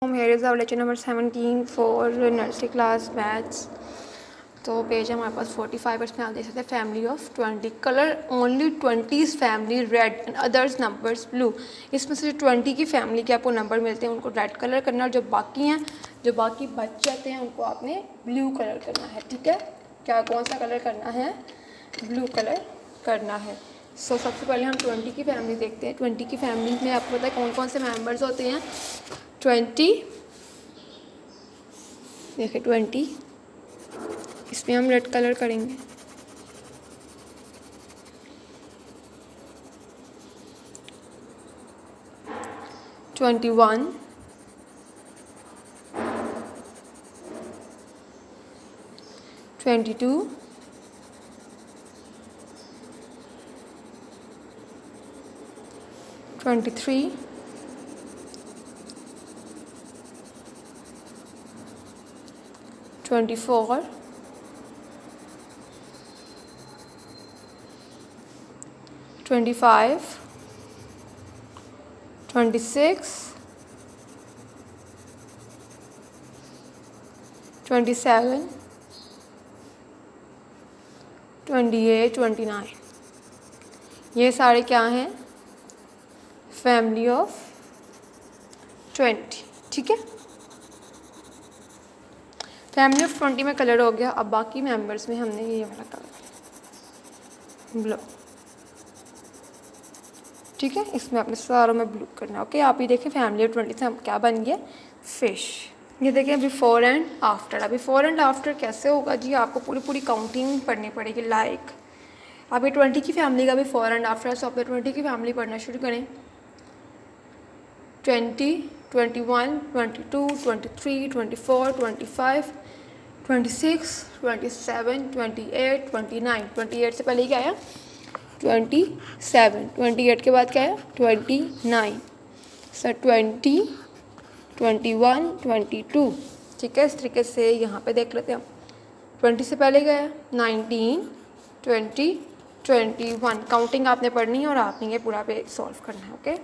Here is our lecture number 17 for nursery class maths. तो page है हमारे पास 45 इसमें आप देख सकते हैं family of 20 colour only 20 family red and others numbers blue. इसमें से जो 20 की फैमिली के आपको नंबर मिलते हैं उनको रेड कलर करना, और जो बाकी हैं जो बाकी बच जाते हैं उनको आपने ब्लू कलर करना है। ठीक है, क्या कौन सा कलर करना है? ब्लू कलर करना है। सबसे पहले हम 20 की फैमिली देखते हैं। 20 की फैमिली में आपको पता है कौन कौन से मेम्बर्स होते हैं? 20 देखिए 20 इसमें हम रेड कलर करेंगे। ट्वेंटी 22 23 24 25 26 27 28 29 ये सारे क्या हैं? Family of 20। ठीक है, फैमिली ऑफ 20 में कलर हो गया। अब बाकी मेंबर्स में हमने ये वाला कलर ब्लू। ठीक है, इसमें आपने सारों में ब्लू करना है। ओके, आप ये देखें फैमिली ऑफ 20 से हम क्या बन गया? फिश। ये देखें बिफोर एंड आफ्टर। अब बिफोर एंड आफ्टर कैसे होगा जी? आपको पूरी काउंटिंग पढ़नी पड़ेगी। लाइक आप ये 20 की फैमिली का बिफोर एंड आफ्टर, सो आप 20 की फैमिली पढ़ना शुरू करें। 20 21 22 23 24 25 26 27 28 29 28 से पहले क्या आया? 27 28 के बाद क्या है? 29 सर 20 21 22। ठीक है, इस तरीके से यहाँ पे देख लेते हैं हम। 20 से पहले क्या है? 19 20 21। काउंटिंग आपने पढ़नी है और आपने ये पूरा पे सॉल्व करना है। ओके।